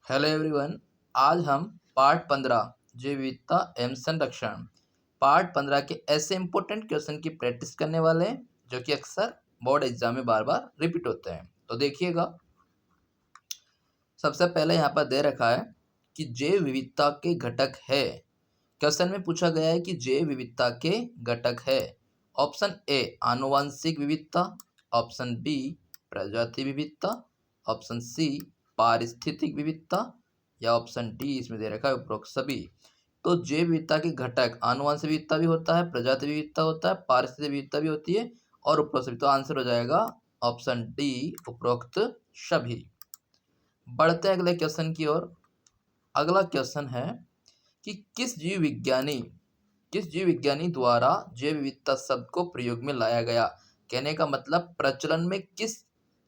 Hello everyone. आज हम part 15 जैव विविधता एवं संरक्षण पार्ट 15 के ऐसे इंपॉर्टेंट क्वेश्चन की प्रैक्टिस करने वाले हैं जो कि अक्सर बोर्ड एग्जाम में बार बार रिपीट होते हैं। तो देखिएगा, सबसे पहले यहाँ पर दे रखा है कि जैव विविधता के घटक है। क्वेश्चन में पूछा गया है कि जैव विविधता के घटक है। ऑप्शन ए आनुवंशिक विविधता, ऑप्शन बी प्रजाति विविधता, ऑप्शन सी पारिस्थितिक विविधता या ऑप्शन डी इसमें दे रखा है उपरोक्त सभी। तो जैव विविधता के घटक आनुवंशिक विविधता भी होता है, प्रजाति विविधता होता है, पारिस्थितिक विविधता भी होती है और उपरोक्त सभी। तो आंसर हो जाएगा ऑप्शन डी उपरोक्त सभी। बढ़ते हैं अगले क्वेश्चन की ओर। अगला क्वेश्चन है कि किस जीव विज्ञानी द्वारा जैव विविधता शब्द को प्रयोग में लाया गया। कहने का मतलब प्रचलन में किस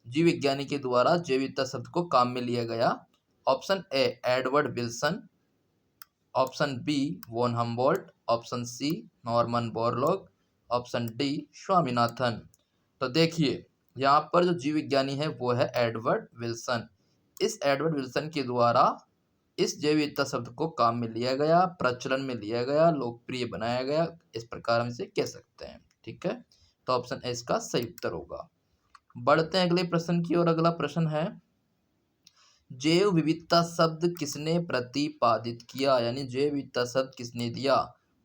जीव विज्ञानी के द्वारा जैव विविधता शब्द को काम में लिया गया। Option A Edward Wilson, option B von Humboldt, option C Norman Borlaug, option D Swaminathan. तो देखिए, यहाँ पर जो जीव विज्ञानी है वो है एडवर्ड विल्सन। इस एडवर्ड विल्सन के द्वारा इस जैव विविधता शब्द को काम में लिया गया, प्रचलन में लिया गया, लोकप्रिय बनाया गया, इस प्रकार हम इसे कह सकते हैं। ठीक है, तो ऑप्शन ए इसका सही उत्तर होगा। बढ़ते हैं अगले प्रश्न की ओर। अगला प्रश्न है जैव विविधता शब्द किसने प्रतिपादित किया, यानी जैव विविधता शब्द किसने दिया।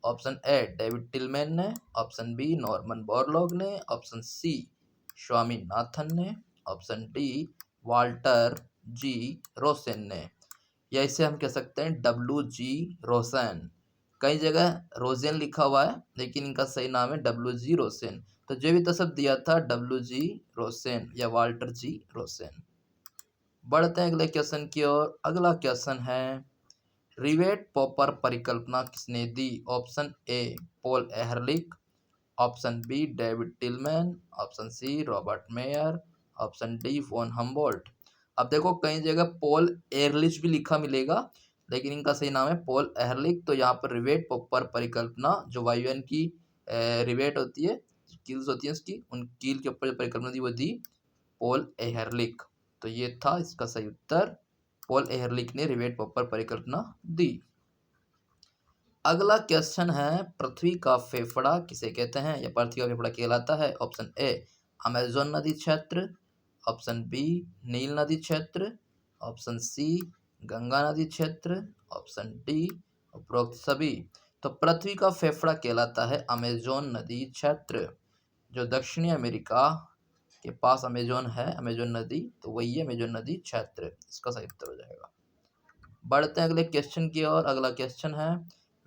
ऑप्शन ए डेविड टिलमैन ने, ऑप्शन बी नॉर्मन बोरलॉग ने, ऑप्शन सी स्वामीनाथन ने, option D Walter G Rosen ने, या इसे हम कह सकते हैं WG रोसेन। कई जगह रोजेन लिखा हुआ है लेकिन इनका सही नाम है WG रोसेन। तो जैव विविधता शब्द दिया था WG रोसेन या वाल्टर जी रोसेन। बढ़ते हैं अगले क्वेश्चन की ओर। अगला क्वेश्चन है रिवेट पॉपर परिकल्पना किसने दी। Option A Paul Ehrlich, option B David Tilman, option C Robert Mayer, option D von Humboldt. अब देखो, कई जगह पॉल एहरलिच भी लिखा मिलेगा लेकिन इनका सही नाम है पॉल एहरलिख। तो यहाँ पर रिवेट पॉपर परिकल्पना जो वायुयान की रिवेट होती है, कील्स होती है उसकी, उन कील के ऊपर जो परिकल्पना दी वो दी पॉल एहरलिख। तो ये था इसका सही उत्तर, पॉल एहरलिख ने रिवेट पॉपर परिकल्पना दी। अगला क्वेश्चन है पृथ्वी का फेफड़ा किसे कहते हैं या पृथ्वी का फेफड़ा कहलाता है। ऑप्शन ए अमेजोन नदी क्षेत्र, ऑप्शन बी नील नदी क्षेत्र, ऑप्शन सी गंगा नदी क्षेत्र, ऑप्शन डी उपरोक्त सभी। तो पृथ्वी का फेफड़ा कहलाता है अमेजोन नदी क्षेत्र, जो दक्षिणी अमेरिका के पास अमेजोन है, अमेजोन नदी, तो वही है अमेजोन नदी क्षेत्र। इसका सही उत्तर हो जाएगा। बढ़ते हैं अगले क्वेश्चन की ओर। अगला क्वेश्चन है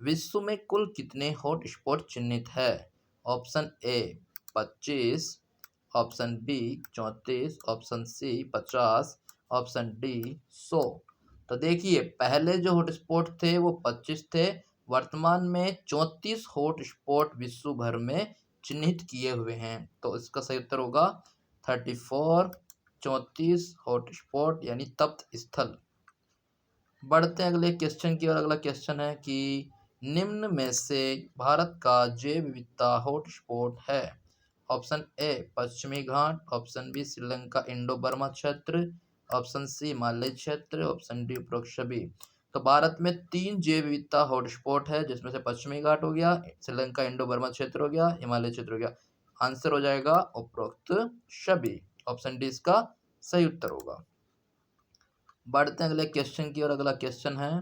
विश्व में कुल कितने हॉट स्पॉट चिन्हित है। Option A 25, option B 34, option C 50, option D 100। तो देखिए, पहले जो हॉट स्पॉट थे वो 25 थे, वर्तमान में 34 हॉट स्पॉट विश्व भर में चिन्हित किए हुए हैं। तो इसका सही उत्तर होगा 34, 34 हॉट स्पॉट यानी तप्त स्थल। बढ़ते हैं अगले क्वेश्चन की ओर। अगला क्वेश्चन है कि निम्न में से भारत का जैव विविधता हॉटस्पॉट है। ऑप्शन ए पश्चिमी घाट, option B Sri Lanka Indo Burma क्षेत्र, ऑप्शन सी हिमालय क्षेत्र, ऑप्शन डी उपरोक्त सभी। तो भारत में 3 जैव विविधता हॉटस्पॉट है, जिसमें से पश्चिमी घाट हो गया, श्रीलंका इंडो बर्मा क्षेत्र हो गया, हिमालय क्षेत्र हो गया। आंसर हो जाएगा उपरोक्त सभी। ऑप्शन डी इसका सही उत्तर होगा। बढ़ते हैं अगले क्वेश्चन की ओर। अगला क्वेश्चन है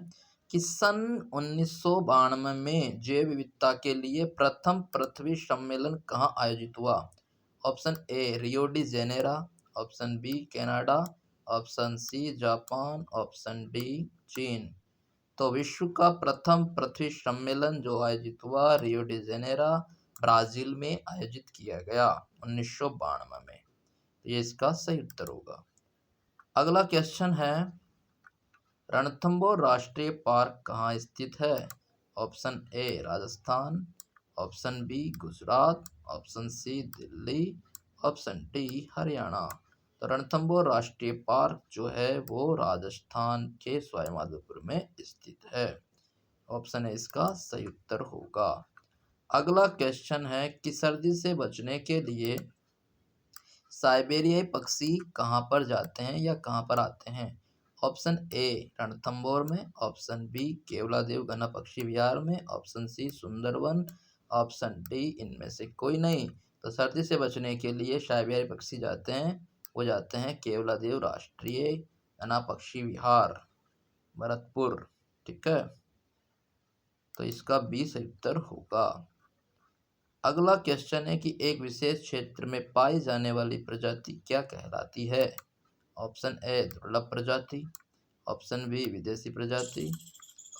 कि सन 1992 में जैव विविधता के लिए प्रथम पृथ्वी सम्मेलन कहाँ आयोजित हुआ। Option A Rio de Janeiro, option B Canada, option C Japan, option D चीन। तो विश्व का प्रथम पृथ्वी सम्मेलन जो आयोजित हुआ रियो डी जेनेरा ब्राजील में आयोजित किया गया 1992 में। तो ये इसका सही उत्तर होगा। अगला क्वेश्चन है रणथंबोर राष्ट्रीय पार्क कहाँ स्थित है। Option A Rajasthan, option B Gujarat, option C Delhi, option D Haryana. तो रणथंबोर राष्ट्रीय पार्क जो है वो राजस्थान के सवाईमाधोपुर में स्थित है। ऑप्शन ए इसका सही उत्तर होगा। अगला क्वेश्चन है कि सर्दी से बचने के लिए साइबेरियाई पक्षी कहाँ पर जाते हैं या कहाँ पर आते हैं। ऑप्शन ए रणथंभौर में, ऑप्शन बी केवलादेव घना पक्षी विहार में, option C Sundarban, option D इनमें से कोई नहीं। तो सर्दी से बचने के लिए शायविहारी पक्षी जाते हैं, वो जाते हैं केवलादेव राष्ट्रीय घना पक्षी विहार भरतपुर। ठीक है, तो इसका बी सही उत्तर होगा। अगला क्वेश्चन है कि एक विशेष क्षेत्र में पाई जाने वाली प्रजाति क्या कहलाती है। ऑप्शन ए दुर्लभ प्रजाति, ऑप्शन बी विदेशी प्रजाति,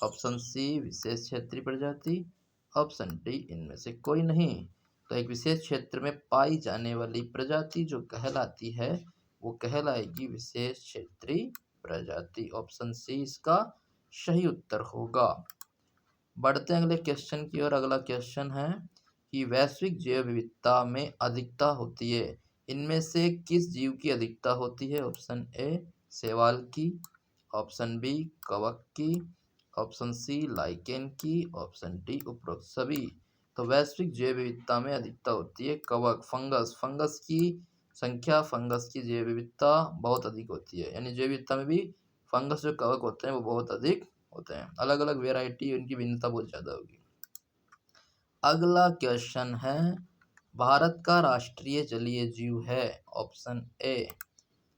ऑप्शन सी विशेष क्षेत्रीय प्रजाति, ऑप्शन डी इनमें से कोई नहीं। तो एक विशेष क्षेत्र में पाई जाने वाली प्रजाति जो कहलाती है वो कहलाएगी विशेष क्षेत्रीय प्रजाति। ऑप्शन सी इसका सही उत्तर होगा। बढ़ते हैं अगले क्वेश्चन की ओर। अगला क्वेश्चन है कि वैश्विक जैव विविधता में अधिकता होती है, इनमें से किस जीव की अधिकता होती है। ऑप्शन ए शैवाल की, ऑप्शन बी कवक की, ऑप्शन सी लाइकेन की, ऑप्शन डी उपरोक्त सभी। तो वैश्विक जैव विविधता में अधिकता होती है कवक, फंगस की संख्या, फंगस की जैव विविधता बहुत अधिक होती है, यानी जैव विविधता में भी फंगस जो कवक होते हैं वो बहुत अधिक होते हैं। अलग अलग वेराइटी, उनकी भिन्नता बहुत ज़्यादा होगी। अगला क्वेश्चन है भारत का राष्ट्रीय जलीय जीव है। ऑप्शन ए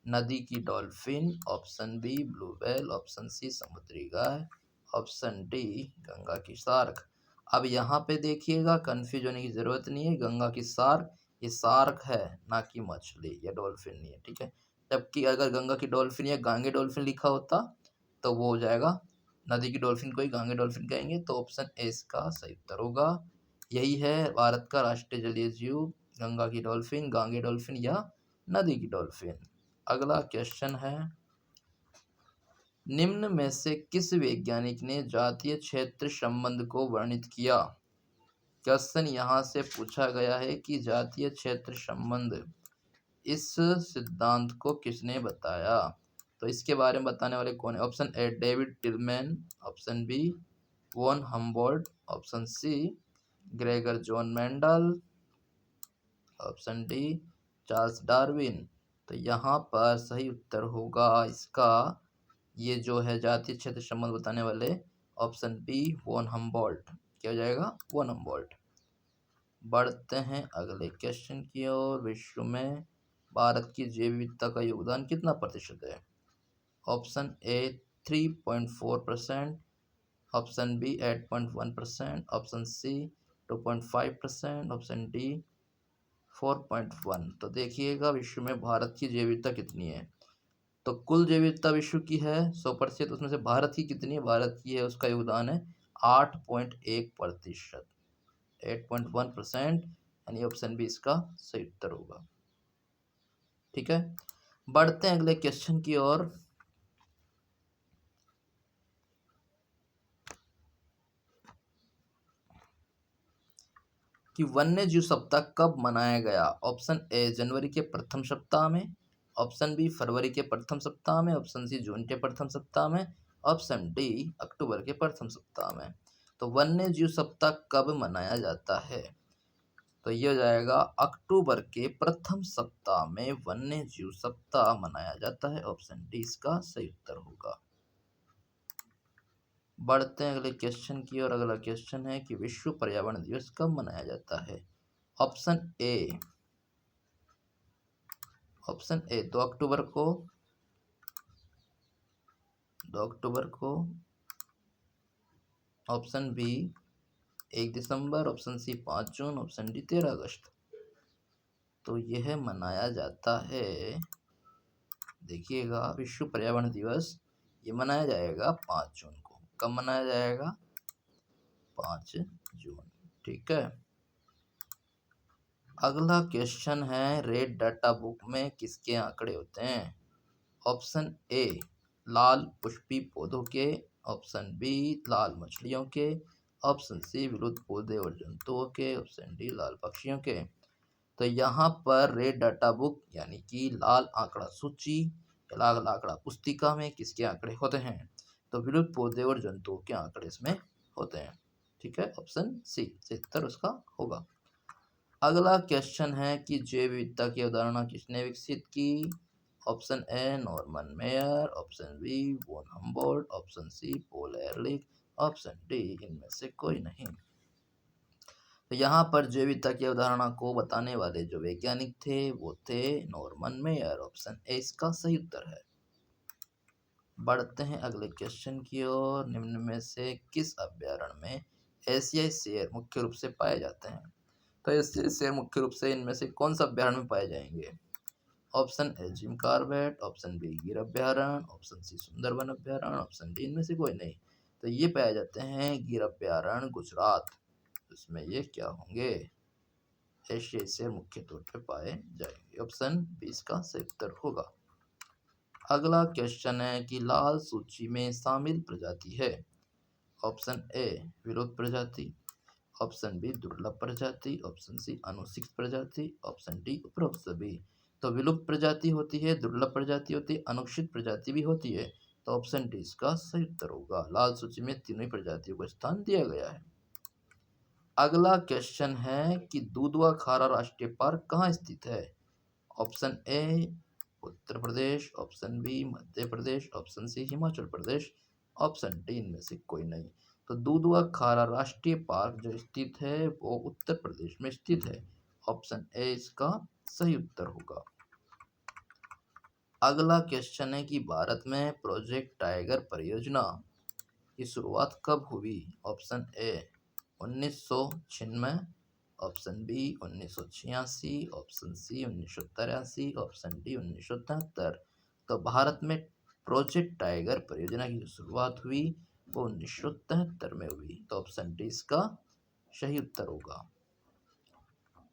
नदी की डॉल्फिन, option B blue whale, option C समुद्री गाय, ऑप्शन डी गंगा की शार्क। अब यहाँ पे देखिएगा, कंफ्यूज होने की ज़रूरत नहीं है। गंगा की शार्क ये शार्क है, ना कि मछली या डॉल्फिन नहीं है। ठीक है, जबकि अगर गंगा की डॉल्फिन या गांगे डॉल्फिन लिखा होता तो वो हो जाएगा, नदी की डॉल्फिन को ही गांगे डॉल्फिन कहेंगे। तो ऑप्शन ए इसका सही उत्तर होगा। यही है भारत का राष्ट्रीय जलीय जीव, गंगा की डॉल्फिन, गांगे डॉल्फिन या नदी की डॉल्फिन। अगला क्वेश्चन है निम्न में से किस वैज्ञानिक ने जातीय क्षेत्र संबंध को वर्णित किया। क्वेश्चन यहाँ से पूछा गया है कि जातीय क्षेत्र संबंध इस सिद्धांत को किसने बताया। तो इसके बारे में बताने वाले कौन है। Option A David Tilman, option B von Humboldt, option C Gregor John Mendel, option D Charles Darwin. तो यहाँ पर सही उत्तर होगा इसका, ये जो है जातीय क्षेत्र संबंध बताने वाले, ऑप्शन बी वॉन हम्बोल्ट। क्या हो जाएगा, वॉन हम्बोल्ट। बढ़ते हैं अगले क्वेश्चन की ओर। विश्व में भारत की जैव विविधता का योगदान कितना प्रतिशत है। Option A 3.4%, option B 8.1%, option C 2.5%, option D 4.1। तो देखिएगा विश्व में भारत की जैव विविधता कितनी है। तो कुल जैव विविधता विश्व की है 100%, उसमें से भारत की कितनी है, भारत की है उसका योगदान है 8.1%, 8.1%, यानी ऑप्शन बी इसका सही उत्तर होगा। ठीक है, बढ़ते हैं अगले क्वेश्चन की ओर। कि वन्य जीव सप्ताह कब मनाया गया। ऑप्शन ए जनवरी के प्रथम सप्ताह में, ऑप्शन बी फरवरी के प्रथम सप्ताह में, ऑप्शन सी जून के प्रथम सप्ताह में, ऑप्शन डी अक्टूबर के प्रथम सप्ताह में। तो वन्य जीव सप्ताह कब मनाया जाता है। तो ये हो जाएगा अक्टूबर के प्रथम सप्ताह में वन्य जीव सप्ताह मनाया जाता है। ऑप्शन डी इसका सही उत्तर होगा। बढ़ते हैं अगले क्वेश्चन की ओर। अगला क्वेश्चन है कि विश्व पर्यावरण दिवस कब मनाया जाता है। ऑप्शन ए 2 अक्टूबर को, 2 अक्टूबर को, ऑप्शन बी 1 दिसंबर, ऑप्शन सी 5 जून, ऑप्शन डी 13 अगस्त। तो यह मनाया जाता है, देखिएगा विश्व पर्यावरण दिवस ये मनाया जाएगा 5 जून को। कब मनाया जाएगा, 5 जून। ठीक है, अगला क्वेश्चन है रेड डाटा बुक में किसके आंकड़े होते हैं। ऑप्शन ए लाल पुष्पी पौधों के, ऑप्शन बी लाल मछलियों के, ऑप्शन सी विलुप्त पौधे और जंतुओं के, ऑप्शन डी लाल पक्षियों के। तो यहाँ पर रेड डाटा बुक यानी कि लाल आंकड़ा सूची, लाल आंकड़ा पुस्तिका में किसके आंकड़े होते हैं। तो विलुप्त पौधे और जंतुओं के आंकड़े इसमें होते हैं। ठीक है, ऑप्शन सी सही उत्तर उसका होगा। अगला क्वेश्चन है कि जैव विविधता की अवधारणा किसने विकसित की। Option A Norman Myer, option B von Humboldt, option C Paul Ehrlich, option D इनमें से कोई नहीं। तो यहाँ पर जैविकता की अवधारणा को बताने वाले जो वैज्ञानिक थे वो थे नॉर्मन मेयर। ऑप्शन ए इसका सही उत्तर है। बढ़ते हैं अगले क्वेश्चन की ओर। निम्न में से किस अभ्यारण्य में एशियाई शेर मुख्य रूप से पाए जाते हैं? तो एशियाई शेर मुख्य रूप से इनमें से कौन सा अभ्यारण्य में पाए जाएंगे? Option A Jim Corbett, option B Gir अभ्यारण्य, ऑप्शन सी सुंदरबन अभ्यारण्य, ऑप्शन डी इनमें से कोई नहीं। तो ये पाए जाते हैं गिर अभ्यारण्य गुजरात। इसमें ये क्या होंगे? एशियाई शेर मुख्य तौर पे पाए जाएंगे। ऑप्शन बी इसका सही उत्तर होगा। अगला क्वेश्चन है कि लाल सूची में शामिल प्रजाति है। ऑप्शन ए विलुप्त प्रजाति, ऑप्शन बी दुर्लभ प्रजाति, ऑप्शन सी अनुसूचित प्रजाति, ऑप्शन डी उपरोक्त सभी। तो विलुप्त प्रजाति होती है, दुर्लभ प्रजाति होती है, अनुसूचित प्रजाति भी होती है। तो ऑप्शन डी इसका सही उत्तर होगा। लाल सूची में तीनों ही प्रजातियों को स्थान दिया गया है। अगला क्वेश्चन है कि दुधवा खारा राष्ट्रीय पार्क कहाँ स्थित है? Option A Uttar Pradesh, option B Madhya Pradesh, option C Himachal Pradesh, option D इनमें से कोई नहीं। तो दुधवा खारा राष्ट्रीय पार्क जो स्थित है वो उत्तर प्रदेश में स्थित है। ऑप्शन ए इसका सही उत्तर होगा। अगला क्वेश्चन है कि भारत में प्रोजेक्ट टाइगर परियोजना की शुरुआत कब हुई? Option A 1996, option B 1986, option C 1983, option D 1973। तो भारत में प्रोजेक्ट टाइगर परियोजना की जो शुरुआत हुई वो 1973 में हुई। तो ऑप्शन डी इसका सही उत्तर होगा।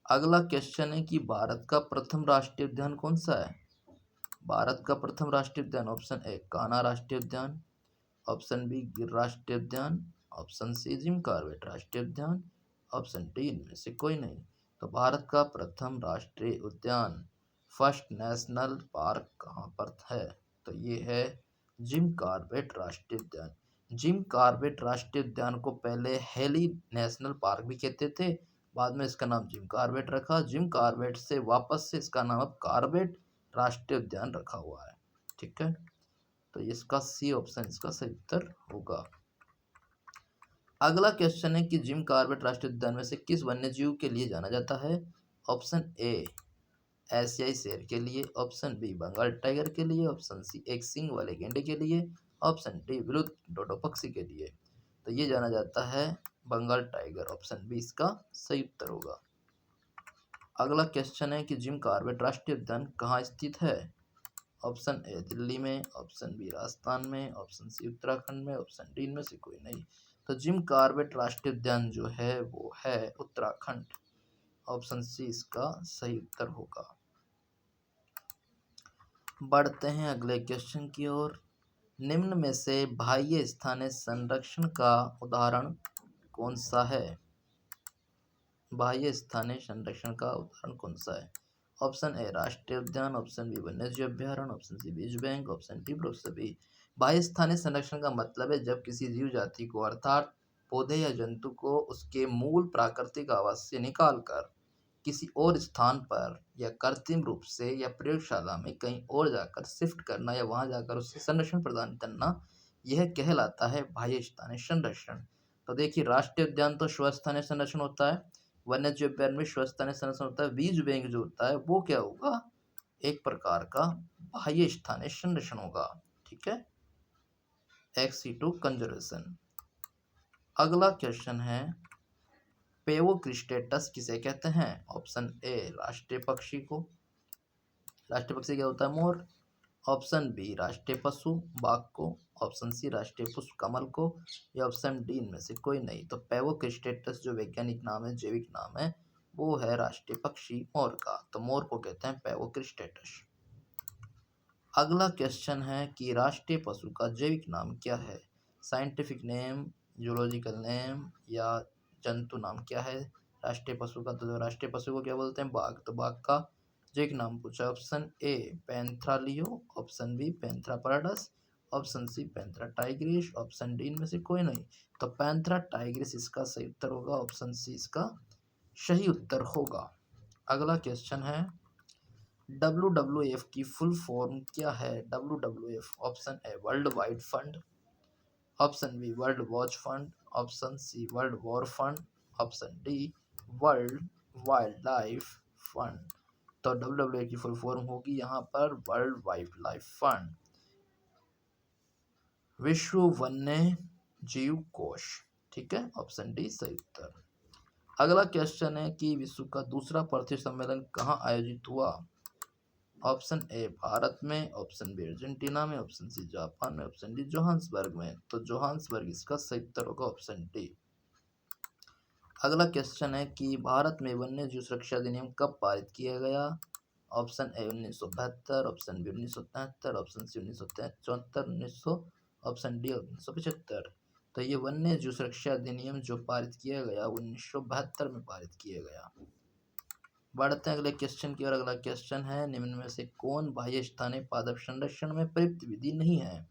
अगला क्वेश्चन है कि भारत का प्रथम राष्ट्रीय उद्यान कौन सा है? भारत का प्रथम राष्ट्रीय उद्यान ऑप्शन ए कान्हा राष्ट्रीय उद्यान, ऑप्शन बी गिर राष्ट्रीय उद्यान, ऑप्शन सी जिम कॉर्बेट राष्ट्रीय उद्यान, ऑप्शन डी इनमें से कोई नहीं। तो भारत का प्रथम राष्ट्रीय उद्यान फर्स्ट नेशनल पार्क कहाँ पर है? तो ये है जिम कॉर्बेट राष्ट्रीय उद्यान। जिम कॉर्बेट राष्ट्रीय उद्यान को पहले हेली नेशनल पार्क भी कहते थे, बाद में इसका नाम जिम कॉर्बेट रखा। जिम कॉर्बेट से वापस से इसका नाम अब कॉर्बेट राष्ट्रीय उद्यान रखा हुआ है। ठीक है, तो इसका सी ऑप्शन इसका सही उत्तर होगा। अगला क्वेश्चन है कि जिम कॉर्बेट राष्ट्रीय उद्यान में से किस वन्यजीव के लिए जाना जाता है? ऑप्शन ए एशियाई शेर के लिए, ऑप्शन बी बंगाल टाइगर के लिए, ऑप्शन सी एक सींग वाले गेंडे के लिए, ऑप्शन डी विलुप्त डोडो पक्षी के लिए। तो ये जाना जाता है बंगाल टाइगर। ऑप्शन बी इसका सही उत्तर होगा। अगला क्वेश्चन है कि जिम कॉर्बेट राष्ट्रीय उद्यान कहाँ स्थित है? ऑप्शन ए दिल्ली में, ऑप्शन बी राजस्थान में, ऑप्शन सी उत्तराखंड में, ऑप्शन डी इनमें से कोई नहीं। तो जिम कॉर्बेट राष्ट्रीय उद्यान जो है वो है उत्तराखंड। ऑप्शन सी इसका सही उत्तर होगा। बढ़ते हैं अगले क्वेश्चन की ओर। निम्न में से बाह्य स्थानीय संरक्षण का उदाहरण कौन सा है? बाह्य स्थानीय संरक्षण का उदाहरण कौन सा है? ऑप्शन ए राष्ट्रीय उद्यान, ऑप्शन बी वन्यजीव अभ्यारण्य, ऑप्शन सी बीज बैंक, ऑप्शन डी उपरोक्त सभी। बाह्य स्थानीय संरक्षण का मतलब है जब किसी जीव जाति को अर्थात पौधे या जंतु को उसके मूल प्राकृतिक आवास से निकालकर किसी और स्थान पर या कृत्रिम रूप से या प्रयोगशाला में कहीं और जाकर शिफ्ट करना या वहां जाकर उससे संरक्षण प्रदान करना, यह कहलाता है बाह्य स्थानीय संरक्षण। तो देखिए राष्ट्रीय उद्यान तो स्वस्थानीय संरक्षण होता है, वन्यजीव अभ्यारण्य में स्वस्थानीय संरक्षण होता है, बीज बैंक जो होता है वो क्या होगा? एक प्रकार का बाह्य स्थानीय संरक्षण होगा। ठीक है, एक्स2 कंजर्वेशन। अगला क्वेश्चन है पेवोक्रिस्टेटस किसे कहते हैं? ऑप्शन ए राष्ट्रीय पक्षी को, राष्ट्रीय पक्षी क्या होता है? मोर। ऑप्शन बी राष्ट्रीय पशु बाघ को, ऑप्शन सी राष्ट्रीय पुष्प कमल को, या ऑप्शन डी इनमें से कोई नहीं। तो पेवोक्रिस्टेटस जो वैज्ञानिक नाम है, जैविक नाम है, वो है राष्ट्रीय पक्षी मोर का। तो मोर को कहते हैं पेवोक्रिस्टेटस। अगला क्वेश्चन है कि राष्ट्रीय पशु का जैविक नाम क्या है? साइंटिफिक नेम, जूलॉजिकल नेम, या जंतु नाम क्या है राष्ट्रीय पशु का? तो राष्ट्रीय पशु को क्या बोलते हैं? बाघ। तो बाघ का जैविक नाम पूछा। Option A Panthera leo, option B Panthera pardus, option C Panthera tigris, option D इनमें से कोई नहीं। तो पैंथरा टाइग्रिस इसका सही उत्तर होगा। ऑप्शन सी इसका सही उत्तर होगा। अगला क्वेश्चन है WWF की फुल फॉर्म क्या है? WWF option A world wide fund, option B world watch fund, option C world war fund, option D world wildlife fund. तो WWF की फुल फॉर्म होगी यहाँ पर वर्ल्ड वाइल्ड लाइफ फंड, विश्व वन्य जीव कोष। ठीक है, ऑप्शन डी सही उत्तर। अगला क्वेश्चन है कि विश्व का दूसरा पृथ्वी सम्मेलन कहाँ आयोजित हुआ? ऑप्शन ए भारत में, ऑप्शन बी अर्जेंटीना में, ऑप्शन सी जापान में, ऑप्शन डी जोहान्सबर्ग में। तो जोहान्सबर्ग इसका सही उत्तर होगा, ऑप्शन डी। अगला क्वेश्चन है कि भारत में वन्य जीव सुरक्षा अधिनियम कब पारित किया गया? Option A 1972, option B 1973, option C 1974, option D 1975। तो ये वन्य जीव सुरक्षा अधिनियम जो पारित किया गया 1972 में पारित किया गया। बढ़ते हैं अगले क्वेश्चन की ओर। अगला क्वेश्चन है निम्न में से कौन बाह्य स्थानीय पादप संरक्षण में प्रयुक्त विधि नहीं है?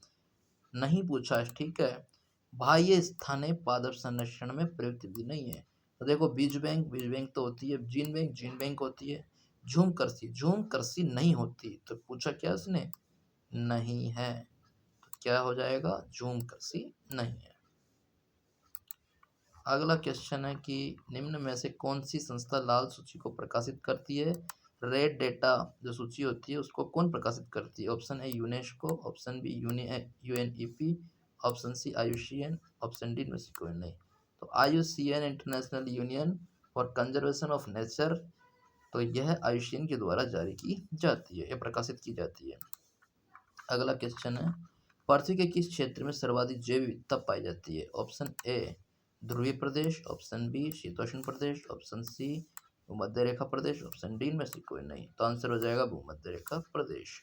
नहीं पूछा है, ठीक है। बाह्य स्थानीय पादप संरक्षण में प्रयुक्त विधि नहीं है। तो देखो बीज बैंक तो होती है, जीन बैंक होती है, झूम कृषि नहीं होती। तो पूछा क्या उसने? नहीं है। तो क्या हो जाएगा? झूम कृषि नहीं है। अगला क्वेश्चन है कि निम्न में से कौन सी संस्था लाल सूची को प्रकाशित करती है? रेड डेटा जो सूची होती है उसको कौन प्रकाशित करती है? Option A UNESCO, option B UNEP, option C IUCN, option D में से कोई नहीं। तो IUCN international union for conservation of nature, तो यह IUCN के द्वारा जारी की जाती है या प्रकाशित की जाती है। अगला क्वेश्चन है पृथ्वी के किस क्षेत्र में सर्वाधिक जैव विविधता पाई जाती है? ऑप्शन ए ध्रुवीय प्रदेश, ऑप्शन बी शीतोष्ण प्रदेश, ऑप्शन सी भूमध्य रेखा प्रदेश, ऑप्शन डी में से कोई नहीं। तो आंसर हो जाएगा भूमध्य रेखा प्रदेश।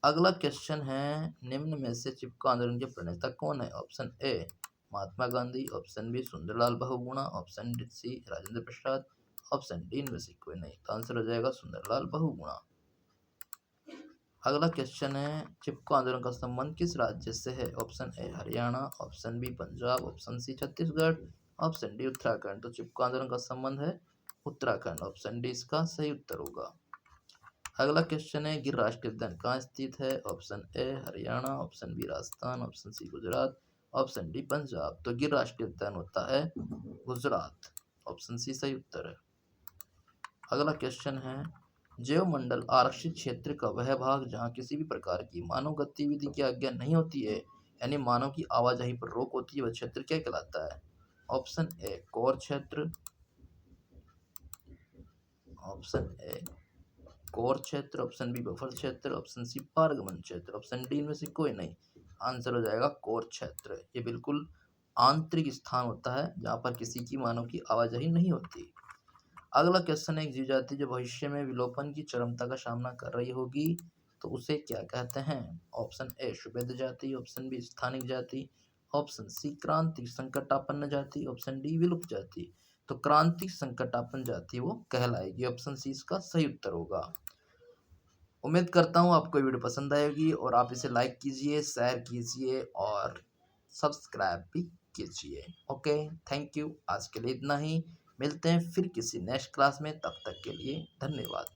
अगला क्वेश्चन है निम्न में से चिपको आंदोलन के प्रणेता कौन है? Option A Mahatma Gandhi, option B Sunderlal Bahuguna, option C Rajendra Prasad, option D में से कोई नहीं। तो आंसर हो जाएगा सुंदरलाल बहुगुणा। अगला क्वेश्चन है चिपको आंदोलन का संबंध किस राज्य से है? Option A Haryana, option B Punjab, option C Chhattisgarh, option D Uttarakhand. तो चिपको आंदोलन का संबंध है उत्तराखंड, ऑप्शन डी इसका सही उत्तर होगा। अगला क्वेश्चन है गिर राष्ट्रीय उद्यान कहाँ स्थित है? Option A Haryana, option B Rajasthan, option C Gujarat, option D Punjab. तो गिर राष्ट्रीय उद्यान होता है गुजरात, ऑप्शन सी सही उत्तर है। अगला क्वेश्चन है जैवमंडल आरक्षित क्षेत्र का वह भाग जहाँ किसी भी प्रकार की मानव गतिविधि की आज्ञा नहीं होती है, यानी मानव की आवाजाही पर रोक होती है, वह क्षेत्र क्या कहलाता है? ऑप्शन ए कोर क्षेत्र, ऑप्शन ए कोर क्षेत्र, ऑप्शन बी बफर क्षेत्र, ऑप्शन सी पारगमन क्षेत्र, ऑप्शन डी में से कोई नहीं। आंसर हो जाएगा कोर क्षेत्र। ये बिल्कुल आंतरिक स्थान होता है जहाँ पर किसी की मानव की आवाजाही नहीं होती। अगला क्वेश्चन है एक जीव जाति जो भविष्य में विलोपन की चरमता का सामना कर रही होगी, तो उसे क्या कहते हैं? ऑप्शन ए शुभेद जाति, ऑप्शन बी स्थानिक जाति, ऑप्शन सी क्रांतिक संकटापन्न जाति, ऑप्शन डी विलुप्त जाति। तो क्रांतिक संकटापन्न जाति वो कहलाएगी, ऑप्शन सी इसका सही उत्तर होगा। उम्मीद करता हूँ आपको ये वीडियो पसंद आएगी और आप इसे लाइक कीजिए, शेयर कीजिए और सब्सक्राइब भी कीजिए। Okay, thank you. आज के लिए इतना ही, मिलते हैं फिर किसी नेक्स्ट क्लास में, तब तक के लिए धन्यवाद।